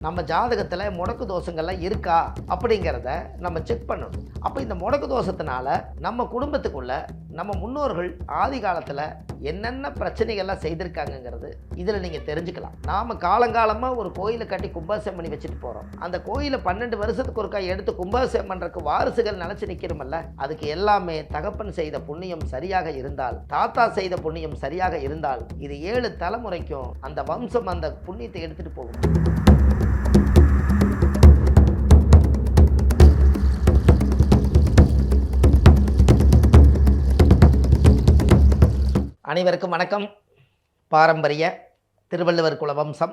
நம்ம ஜாதகத்தில் முடக்கு தோஷங்கள்லாம் இருக்கா அப்படிங்கிறத நம்ம செக் பண்ணணும். அப்போ இந்த முடக்கு தோஷத்தினால நம்ம குடும்பத்துக்குள்ள நம்ம முன்னோர்கள் ஆதி காலத்தில் என்னென்ன பிரச்சனைகள்லாம் செய்திருக்காங்கங்கிறது இதில் நீங்கள் தெரிஞ்சுக்கலாம். நாம் காலங்காலமாக ஒரு கோயிலை கட்டி கும்பாபிஷேகம் பண்ணி வச்சுட்டு போகிறோம். அந்த கோயிலை 12 வருஷத்துக்கு ஒருக்கா எடுத்து கும்பாபிஷேகம் பண்ணுறதுக்கு வாரிசுகள் நினச்சி நிற்கிறோமல்ல, அதுக்கு எல்லாமே தகப்பன் செய்த புண்ணியம் சரியாக இருந்தால், தாத்தா செய்த புண்ணியம் சரியாக இருந்தால், இது 7 தலைமுறைக்கும் அந்த வம்சம் அந்த புண்ணியத்தை எடுத்துகிட்டு போகும். அனைவருக்கும் வணக்கம். பாரம்பரிய திருவள்ளுவர் குல வம்சம்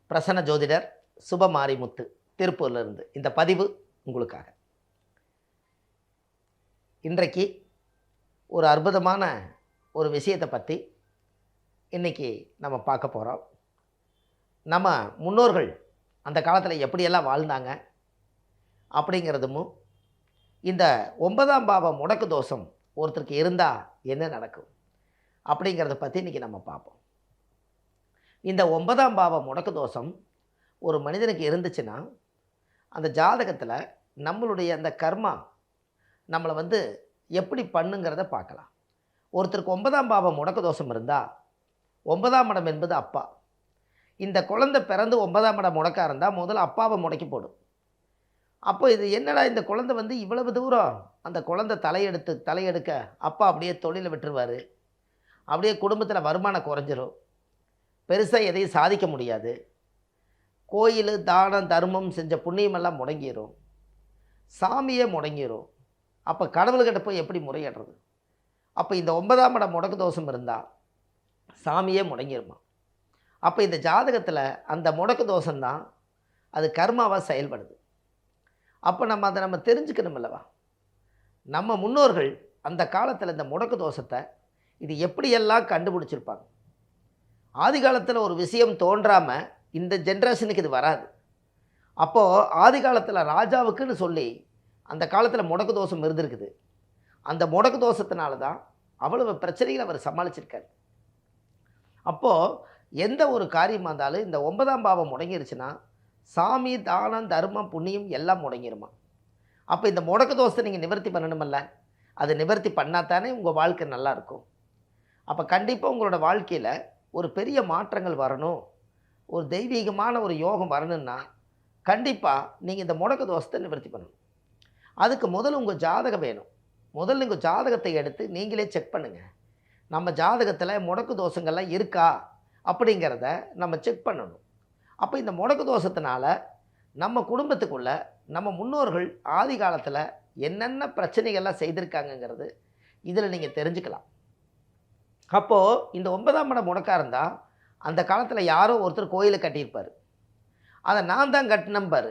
பிரசன்ன ஜோதிடர் சுபமாரிமுத்து திருப்பூர்லேருந்து இந்த பதிவு உங்களுக்காக. இன்றைக்கு ஒரு அற்புதமான ஒரு விஷயத்தை பற்றி இன்றைக்கி நம்ம பார்க்க போகிறோம். நம்ம முன்னோர்கள் அந்த காலத்தில் எப்படியெல்லாம் வாழ்ந்தாங்க அப்படிங்கிறதும், இந்த 9ஆம் பாவ முடக்கு தோஷம் ஒருத்தருக்கு இருந்தால் என்ன நடக்கும் அப்படிங்கிறத பற்றி இன்றைக்கி நம்ம பார்ப்போம். இந்த 9ஆம் பாவ முடக்கு தோஷம் ஒரு மனிதனுக்கு இருந்துச்சுன்னா, அந்த ஜாதகத்தில் நம்மளுடைய அந்த கர்மா நம்மளை எப்படி பண்ணுங்கிறத பார்க்கலாம். ஒருத்தருக்கு 9ஆம் பாவ முடக்கு தோஷம் இருந்தால், 9ஆம் இடம் என்பது அப்பா. இந்த குழந்தை பிறந்து 9ஆம் இடம் முடக்காக இருந்தால் முதல்ல அப்பாவை முடக்கி போடும். அப்போ இது என்னடா, இந்த குழந்தை இவ்வளவு தூரம் அந்த குழந்தை தலையெடுக்க அப்பா அப்படியே தொழிலை விட்டுருவார். அப்படியே குடும்பத்தில் வருமானம் குறைஞ்சிரும். பெருசாக எதையும் சாதிக்க முடியாது. கோயில் தானம் தர்மம் செஞ்ச புண்ணியமெல்லாம் முடங்கிடும். சாமியே முடங்கிடும். அப்போ கடவுள்கிட்ட போய் எப்படி முறையிடுறது? அப்போ இந்த 9ஆம் இடம் முடக்கு தோஷம் இருந்தால் சாமியே முடங்கிருமா. அப்போ இந்த ஜாதகத்தில் அந்த முடக்கு தோஷம்தான் அது கர்மாவாக செயல்படுது. அப்போ அதை நம்ம தெரிஞ்சுக்கணும் அல்லவா? நம்ம முன்னோர்கள் அந்த காலத்தில் இந்த முடக்கு தோஷத்தை இது எப்படியெல்லாம் கண்டுபிடிச்சிருப்பாங்க. ஆதி காலத்தில் ஒரு விஷயம் தோன்றாமல் இந்த ஜென்ரேஷனுக்கு இது வராது. அப்போது ஆதி காலத்தில் ராஜாவுக்குன்னு சொல்லி அந்த காலத்தில் முடக்கு தோஷம் இருந்திருக்குது. அந்த முடக்கு தோஷத்தினால தான் அவ்வளவு பிரச்சனைகளை அவர் சமாளிச்சிருக்கார். அப்போது எந்த ஒரு காரியமாக இருந்தாலும் இந்த 9ஆம் பாவம் முடங்கிருச்சுன்னா சாமி தானம் தர்மம் புண்ணியம் எல்லாம் முடங்கிருமா. அப்போ இந்த முடக்கு தோஷத்தை நீங்கள் நிவர்த்தி பண்ணணுமல்ல, அதை நிவர்த்தி பண்ணாத்தானே உங்கள் வாழ்க்கை நல்லாயிருக்கும். அப்போ கண்டிப்பாக உங்களோட வாழ்க்கையில் ஒரு பெரிய மாற்றங்கள் வரணும், ஒரு தெய்வீகமான ஒரு யோகம் வரணும்னா கண்டிப்பாக நீங்கள் இந்த முடக்கு தோஷத்தை நிவர்த்தி பண்ணணும். அதுக்கு முதல்ல உங்கள் ஜாதகம் வேணும். முதல்ல உங்கள் ஜாதகத்தை எடுத்து நீங்களே செக் பண்ணுங்கள். நம்ம ஜாதகத்தில் முடக்கு தோஷங்கள்லாம் இருக்கா அப்படிங்கிறத நம்ம செக் பண்ணணும். அப்போ இந்த முடக்கு தோஷத்தினால நம்ம குடும்பத்துக்குள்ளே நம்ம முன்னோர்கள் ஆதி காலத்தில் என்னென்ன பிரச்சனைகள்லாம் செய்திருக்காங்கங்கிறது இதில் நீங்கள் தெரிஞ்சுக்கலாம். அப்போது இந்த 9ஆம் இடம் முடக்காக இருந்தால் அந்த காலத்தில் யாரோ ஒருத்தர் கோயிலை கட்டியிருப்பார். அதை நான் தான் கட்டினம்பார்.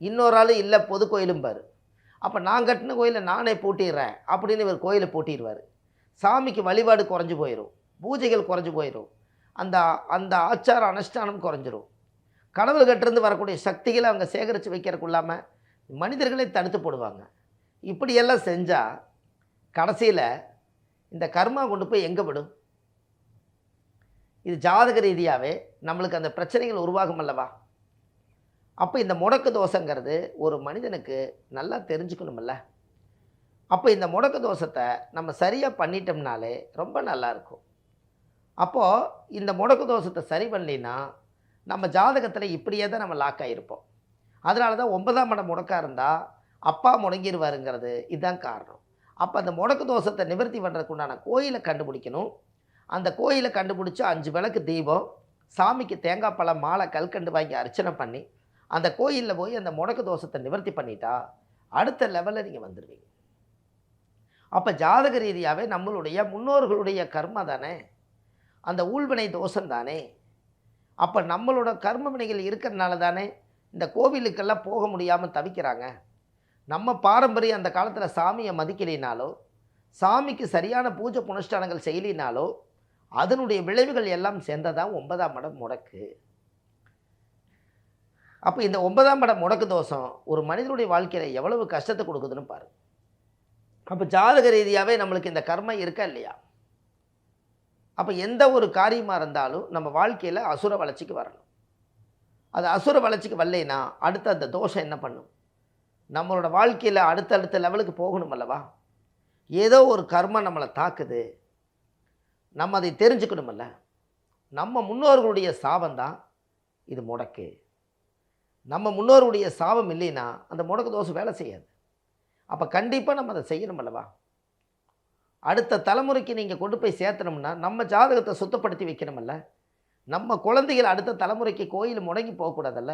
இன்னொரு ஆள் இல்லை பொது கோயிலும்பார். அப்போ நான் கட்டின கோயிலை நானே பூட்டிடுறேன் அப்படின்னு இவர் கோயிலை பூட்டிடுவார். சாமிக்கு வழிபாடு குறைஞ்சி போயிடும், பூஜைகள் குறைஞ்சி போயிடும், அந்த அந்த ஆச்சார அனுஷ்டானம் குறைஞ்சிரும். கடவுள்கிட்டேருந்து வரக்கூடிய சக்திகளை அவங்க சேகரித்து வைக்கிறதுக்குள்ளாமல் மனிதர்களை தடுத்து போடுவாங்க. இப்படியெல்லாம் செஞ்சால் கடைசியில் இந்த கர்மா கொண்டு போய் எங்கே விடும்? இது ஜாதக ரீதியாகவே நம்மளுக்கு அந்த பிரச்சனைகள் உருவாகும் அல்லவா? அப்போ இந்த முடக்கு தோஷங்கிறது ஒரு மனிதனுக்கு நல்லா தெரிஞ்சுக்கணுமில்ல. அப்போ இந்த முடக்கு தோஷத்தை நம்ம சரியாக பண்ணிட்டோம்னாலே ரொம்ப நல்லாயிருக்கும். அப்போது இந்த முடக்கு தோஷத்தை சரி பண்ணலின்னா நம்ம ஜாதகத்தில் இப்படியே தான் நம்ம லாக் ஆகிருப்போம். அதனால தான் 9ஆம் இடம் முடக்காக இருந்தால் அப்பா முடங்கிடுவாருங்கிறது இதுதான் காரணம். அப்போ அந்த முடக்கு தோஷத்தை நிவர்த்தி பண்ணுறதுக்கு உண்டான கோயிலை கண்டுபிடிக்கணும். அந்த கோயிலை கண்டுபிடிச்சி 5 விளக்கு தீபம், சாமிக்கு தேங்காய் பழம் மாலை கல்கண்டு வாங்கி அர்ச்சனை பண்ணி அந்த கோயிலில் போய் அந்த முடக்கு தோஷத்தை நிவர்த்தி பண்ணிட்டா அடுத்த லெவலில் நீங்கள் வந்துடுவீங்க. அப்போ ஜாதக ரீதியாகவே நம்மளுடைய முன்னோர்களுடைய கர்மா தானே, அந்த ஊழ்வினை தோஷம் தானே. அப்போ நம்மளோட கர்ம வினைகள் இருக்கிறதுனால தானே இந்த கோவிலுக்கெல்லாம் போக முடியாமல் தவிக்கிறாங்க. நம்ம பாரம்பரியம் அந்த காலத்தில் சாமியை மதிக்கலினாலோ, சாமிக்கு சரியான பூஜை புனஸ்டானங்கள் செய்யலினாலோ அதனுடைய விளைவுகள் எல்லாம் சேர்ந்ததான் 9ஆம் இடம் முடக்கு. அப்போ இந்த 9ஆம் இடம் முடக்கு தோஷம் ஒரு மனிதனுடைய வாழ்க்கையில் எவ்வளவு கஷ்டத்தை கொடுக்குதுன்னு பாருங்கள். அப்போ ஜாதக ரீதியாகவே நம்மளுக்கு இந்த கர்மா இருக்கா இல்லையா? அப்போ எந்த ஒரு காரியமாக இருந்தாலும் நம்ம வாழ்க்கையில் அசுர வளர்ச்சிக்கு வரணும். அது அசுர வளர்ச்சிக்கு வரலைன்னா அடுத்த அந்த தோஷம் என்ன பண்ணும்? நம்மளோட வாழ்க்கையில் அடுத்தடுத்த லெவலுக்கு போகணும் அல்லவா? ஏதோ ஒரு கர்மம் நம்மளை தாக்குது, நம்ம அதை தெரிஞ்சுக்கணுமல்ல. நம்ம முன்னோர்களுடைய சாபம் தான் இது முடக்கு. நம்ம முன்னோர்களுடைய சாபம் இல்லைன்னா அந்த முடக்கு தோஷம் வேலை செய்யாது. அப்போ கண்டிப்பாக நம்ம அதை செய்யணும் அல்லவா? அடுத்த தலைமுறைக்கு நீங்கள் கொண்டு போய் சேர்த்தணும்னா நம்ம ஜாதகத்தை சுத்தப்படுத்தி வைக்கணுமல்ல. நம்ம குழந்தைகள் அடுத்த தலைமுறைக்கு கோயில் முடங்கி போகக்கூடாதல்ல.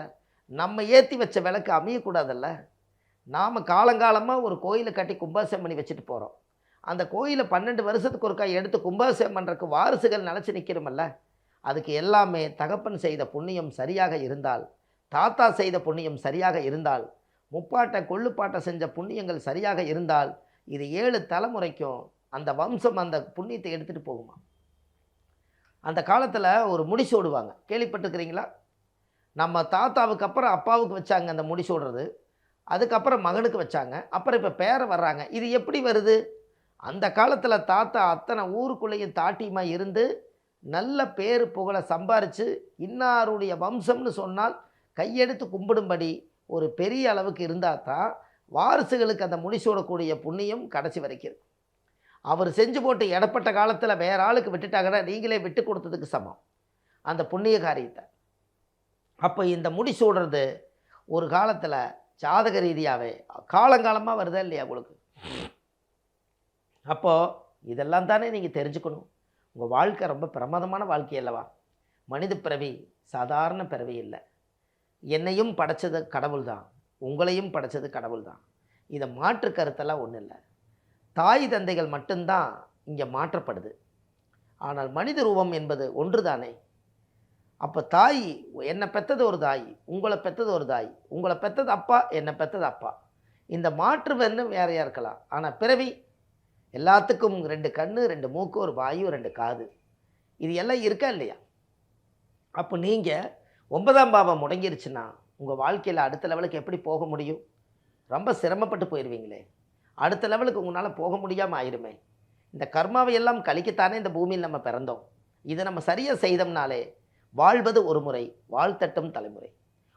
நம்ம ஏற்றி வச்ச விளக்கு அமையக்கூடாதல்ல. நாம் காலங்காலமாக ஒரு கோயிலை கட்டி கும்பாபிஷேகம் பண்ணி வச்சுட்டு போகிறோம். அந்த கோயிலை 12 வருஷத்துக்கு ஒருக்கா எடுத்து கும்பாபிஷேகம் பண்ணுறதுக்கு வாரிசுகள் நினச்சி நிற்கிறோமல்ல. அதுக்கு எல்லாமே தகப்பன் செய்த புண்ணியம் சரியாக இருந்தால், தாத்தா செய்த புண்ணியம் சரியாக இருந்தால், முப்பாட்டை கொள்ளுப்பாட்டை செஞ்ச புண்ணியங்கள் சரியாக இருந்தால், இது 7 தலைமுறைக்கும் அந்த வம்சம் அந்த புண்ணியத்தை எடுத்துகிட்டு போகுமா? அந்த காலத்தில் ஒரு முடிசூடுவாங்க, கேள்விப்பட்டிருக்கிறீங்களா? நம்ம தாத்தாவுக்கு அப்புறம் அப்பாவுக்கு வச்சாங்க அந்த முடிசூடுறது, அதுக்கப்புறம் மகனுக்கு வச்சாங்க, அப்புறம் இப்போ பேரை வர்றாங்க. இது எப்படி வருது? அந்த காலத்தில் தாத்தா அத்தனை ஊருக்குள்ளேயும் தாட்டியமா இருந்து நல்ல பேர் புகழை சம்பாரித்து இன்னாருடைய வம்சம்னு சொன்னால் கையெடுத்து கும்பிடும்படி ஒரு பெரிய அளவுக்கு இருந்தால் தான் வாரிசுகளுக்கு அந்த முடிசூடக்கூடிய புண்ணியம் கடைசி வரைக்கும். அவர் செஞ்சு போட்டு இடப்பட்ட காலத்தில் வேற ஆளுக்கு விட்டுட்டாங்கன்னா நீங்களே விட்டு கொடுத்ததுக்கு சமம் அந்த புண்ணிய காரியத்தை. அப்போ இந்த முடிசூடுறது ஒரு காலத்தில் ஜாதக ரீதியாகவே காலங்காலமாக வருதா இல்லையா உங்களுக்கு? அப்போது இதெல்லாம் தானே நீங்கள் தெரிஞ்சுக்கணும். உங்கள் வாழ்க்கை ரொம்ப பிரமாதமான வாழ்க்கை அல்லவா? மனித பிறவி சாதாரண பிறவி இல்லை. என்னையும் படைச்சது கடவுள் தான், உங்களையும் படைச்சது கடவுள் தான். இதை மாற்று கருத்தெல்லாம் ஒன்றும் இல்லை. தாய் தந்தைகள் மட்டும்தான் இங்கே மாற்றப்படுது. ஆனால் மனித ரூபம் என்பது ஒன்று தானே. அப்போ தாய் என்னை பெற்றது ஒரு தாய், உங்களை பெற்றது ஒரு தாய், உங்களை பெற்றது அப்பா, என்னை பெற்றது அப்பா. இந்த மாற்று வேறு வேறையாக இருக்கலாம். ஆனால் பிறவி எல்லாத்துக்கும் 2 கண்ணு, 2 மூக்கு, ஒரு வாயு, 2 காது, இது எல்லாம் இருக்கா இல்லையா? அப்போ நீங்கள் 9ஆம் பாவம் முடங்கிருச்சுன்னா உங்கள் வாழ்க்கையில் அடுத்த லெவலுக்கு எப்படி போக முடியும்? ரொம்ப சிரமப்பட்டு போயிடுவீங்களே. அடுத்த லெவலுக்கு உங்களால் போக முடியாமல் ஆயிருமே. இந்த கர்மாவை எல்லாம் கழிக்கத்தானே இந்த பூமியில் நம்ம பிறந்தோம். இதை நம்ம சரியாக செய்தோம்னாலே வாழ்வது ஒரு முறை, வாழ்த்தட்டும் தலைமுறை.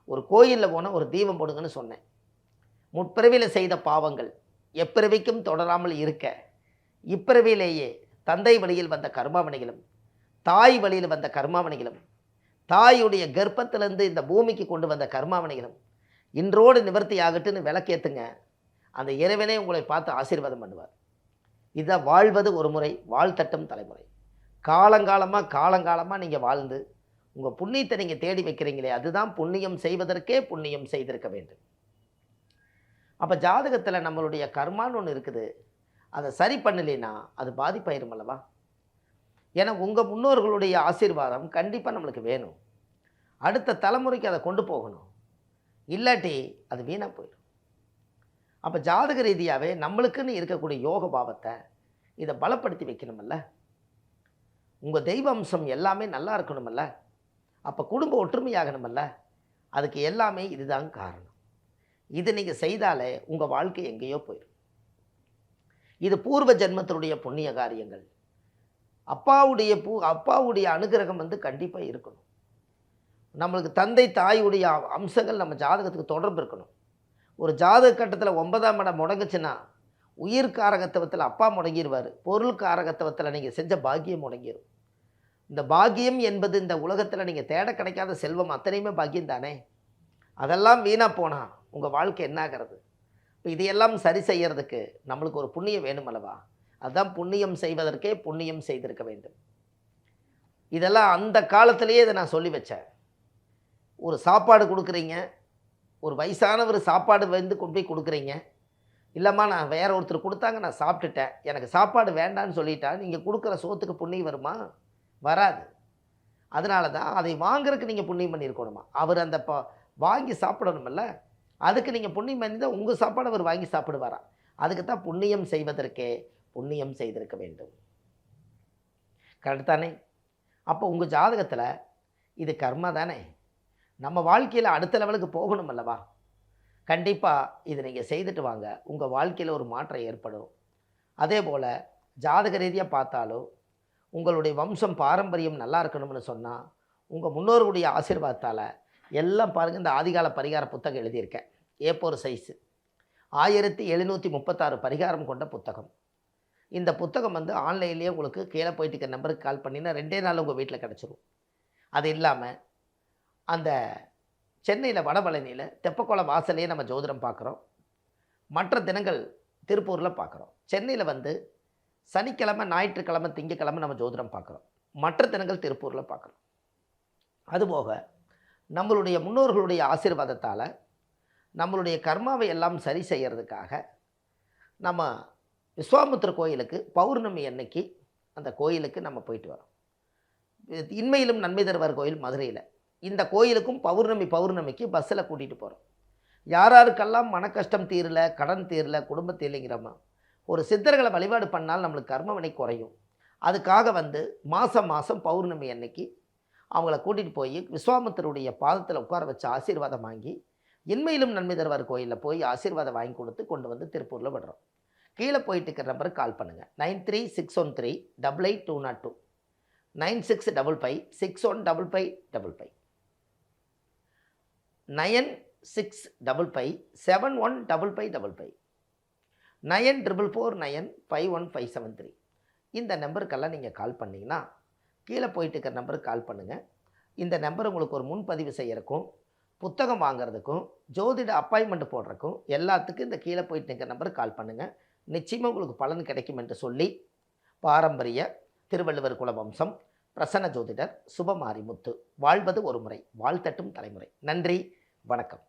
ஒரு கோயிலில் போனால் ஒரு தீபம் போடுங்கன்னு சொன்னேன். முற்பிறவியில் செய்த பாவங்கள் எப்பிறவிக்கும் தொடராமல் இருக்க, இப்பிறவியிலேயே தந்தை வழியில் வந்த கர்மாவணிகளும், தாய் வழியில் வந்த கர்மாவணிகளும், தாயுடைய கர்ப்பத்திலிருந்து இந்த பூமிக்கு கொண்டு வந்த கர்மாவணிகளும் இன்றோடு நிவர்த்தி ஆகட்டுன்னு விளக்கேற்றுங்க. அந்த இறைவனே உங்களை பார்த்து ஆசீர்வாதம் பண்ணுவார். இதை வாழ்வது ஒரு முறை, வாழ்த்தட்டும் தலைமுறை. காலங்காலமாக நீங்கள் வாழ்ந்து உங்கள் புண்ணியத்தை நீங்கள் தேடி வைக்கிறீங்களே, அதுதான் புண்ணியம் செய்வதற்கே புண்ணியம் செய்திருக்க வேண்டும். அப்போ ஜாதகத்தில் நம்மளுடைய கர்மான்னு ஒன்று இருக்குது. அதை சரி பண்ணலைன்னா அது பாதிப்பாயிரும் அல்லவா? ஏன்னா உங்கள் முன்னோர்களுடைய ஆசீர்வாதம் கண்டிப்பாக நம்மளுக்கு வேணும். அடுத்த தலைமுறைக்கு அதை கொண்டு போகணும். இல்லாட்டி அது வீணாக போயிடும். அப்போ ஜாதக ரீதியாகவே நம்மளுக்குன்னு இருக்கக்கூடிய யோக பாவத்தை இதை பலப்படுத்தி வைக்கணுமல்ல. உங்கள் தெய்வ அம்சம் எல்லாமே நல்லா இருக்கணுமல்ல. அப்போ குடும்ப ஒற்றுமையாகணுமல்ல. அதுக்கு எல்லாமே இதுதான் காரணம். இது நீங்கள் செய்தாலே உங்கள் வாழ்க்கை எங்கேயோ போயிடும். இது பூர்வ ஜென்மத்தினுடைய புண்ணிய காரியங்கள். அப்பாவுடைய அனுகிரகம் கண்டிப்பாக இருக்கணும். நம்மளுக்கு தந்தை தாயுடைய அம்சங்கள் நம்ம ஜாதகத்துக்கு தொடர்பு இருக்கணும். ஒரு ஜாதக கட்டத்தில் 9ஆம் இடம் முடங்குச்சுன்னா உயிர் காரகத்துவத்தில் அப்பா முடங்கிடுவார். பொருள் காரகத்துவத்தில் நீங்கள் செஞ்ச பாக்கியம் முடங்கிடும். இந்த பாக்கியம் என்பது இந்த உலகத்தில் நீங்கள் தேட கிடைக்காத செல்வம் அத்தனையுமே பாக்கியம் தானே. அதெல்லாம் வீணாக போனால் உங்கள் வாழ்க்கை என்ன ஆகிறது? இப்போ இதையெல்லாம் சரி செய்யறதுக்கு நம்மளுக்கு ஒரு புண்ணியம் வேணும் அல்லவா? அதுதான் புண்ணியம் செய்வதற்கே புண்ணியம் செய்திருக்க வேண்டும். இதெல்லாம் அந்த காலத்திலேயே இதை நான் சொல்லி வச்சேன். ஒரு சாப்பாடு கொடுக்குறீங்க, ஒரு வயசானவர் சாப்பாடு கொண்டு போய் கொடுக்குறீங்க. இல்லைம்மா நான் வேற ஒருத்தர் கொடுத்தாங்க, நான் சாப்பிட்டுட்டேன், எனக்கு சாப்பாடு வேண்டான்னு சொல்லிட்டா நீங்கள் கொடுக்குற சோத்துக்கு புண்ணியம் வருமா? வராது. அதனால தான் அதை வாங்குறதுக்கு நீங்கள் புண்ணியம் பண்ணியிருக்கணுமா? அவர் அந்த வாங்கி சாப்பிடணுமில்ல, அதுக்கு நீங்கள் புண்ணியம் பண்ணி தான் உங்கள் சாப்பாடு அவர் வாங்கி சாப்பிடுவாரா? அதுக்கு தான் புண்ணியம் செய்வதற்கே புண்ணியம் செய்திருக்க வேண்டும். கரெக்ட் தானே? அப்போ உங்கள் ஜாதகத்தில் இது கர்மா தானே. நம்ம வாழ்க்கையில் அடுத்த லெவலுக்கு போகணும் அல்லவா? கண்டிப்பாக இதை நீங்கள் செய்துட்டு வாங்க. உங்கள் வாழ்க்கையில் ஒரு மாற்றம் ஏற்படும். அதே போல் ஜாதக ரீதியாக பார்த்தாலும் உங்களுடைய வம்சம் பாரம்பரியம் நல்லா இருக்கணும்னு சொன்னால் உங்கள் முன்னோர்களுடைய ஆசீர்வாதத்தால் எல்லாம் பாருங்கள், இந்த ஆதிகால பரிகார புத்தகம் எழுதியிருக்கேன். A4 சைஸு 1736 பரிகாரம் கொண்ட புத்தகம். இந்த புத்தகம் வந்து ஆன்லைன்லேயே உங்களுக்கு கீழே போயிட்டு இருக்க நம்பருக்கு கால் பண்ணினா 2 நாள் உங்கள் வீட்டில் கிடச்சிரும். அது இல்லாமல் அந்த சென்னையில் வடபழனியில் தெப்பக்குளம் வாசலையே நம்ம ஜோதிடம் பார்க்குறோம். மற்ற தினங்கள் திருப்பூரில் பார்க்குறோம். சென்னையில் வந்து சனிக்கிழமை, ஞாயிற்றுக்கிழமை, திங்கக்கிழமை நம்ம ஜோதிடம் பார்க்குறோம். மற்ற தினங்கள் திருப்பூரில் பார்க்குறோம். அதுபோக நம்மளுடைய முன்னோர்களுடைய ஆசீர்வாதத்தால் நம்மளுடைய கர்மாவை எல்லாம் சரி செய்கிறதுக்காக நம்ம விஸ்வாமித்திர கோயிலுக்கு பௌர்ணமி அன்னைக்கு அந்த கோயிலுக்கு நம்ம போயிட்டு வரோம். இன்மையிலும் நன்மை தருவார் கோயில் மதுரையில். இந்த கோயிலுக்கும் பௌர்ணமிக்கு பஸ்ஸில் கூட்டிகிட்டு போகிறோம். யாராருக்கெல்லாம் மன கஷ்டம் தீரலை, கடன் தீரலை, குடும்பம் தீரலைங்கிறோமா, ஒரு சித்தர்களை வழிபாடு பண்ணால் நம்மளுக்கு கர்மவினை குறையும். அதுக்காக வந்து மாதம் பௌர்ணமி அன்னைக்கு அவங்கள கூட்டிகிட்டு போய் விஸ்வாமித்திரருடைய பாதத்தில் உட்கார வச்சு ஆசீர்வாதம் வாங்கி இன்மையிலும் நன்மை தருவார் கோயிலில் போய் ஆசீர்வாதம் வாங்கி கொடுத்து கொண்டு வந்து திருப்பூரில் விடுறோம். கீழே போயிட்டு இருக்கிற நம்பருக்கு கால் பண்ணுங்கள். 9361388202 9655615555 9655715555 94495153. இந்த நம்பருக்கெல்லாம் நீங்கள் கால் பண்ணிங்கன்னா கீழே போயிட்டு இருக்கிற நம்பருக்கு கால் பண்ணுங்கள். இந்த நம்பர் உங்களுக்கு ஒரு முன்பதிவு செய்யறதுக்கும், புத்தகம் வாங்கிறதுக்கும், ஜோதிட அப்பாயின்மெண்ட் போடுறதுக்கும் எல்லாத்துக்கும் இந்த கீழே போயிட்டு இருக்கிற நம்பருக்கு கால் பண்ணுங்கள். நிச்சயமாக உங்களுக்கு பலன் கிடைக்கும் என்று சொல்லி, பாரம்பரிய திருவள்ளுவர் குல வம்சம் பிரசன்ன ஜோதிடர் சுபமாரிமுத்து. வாழ்வது ஒரு முறை, வாழ்த்தட்டும் தலைமுறை. நன்றி, வணக்கம்.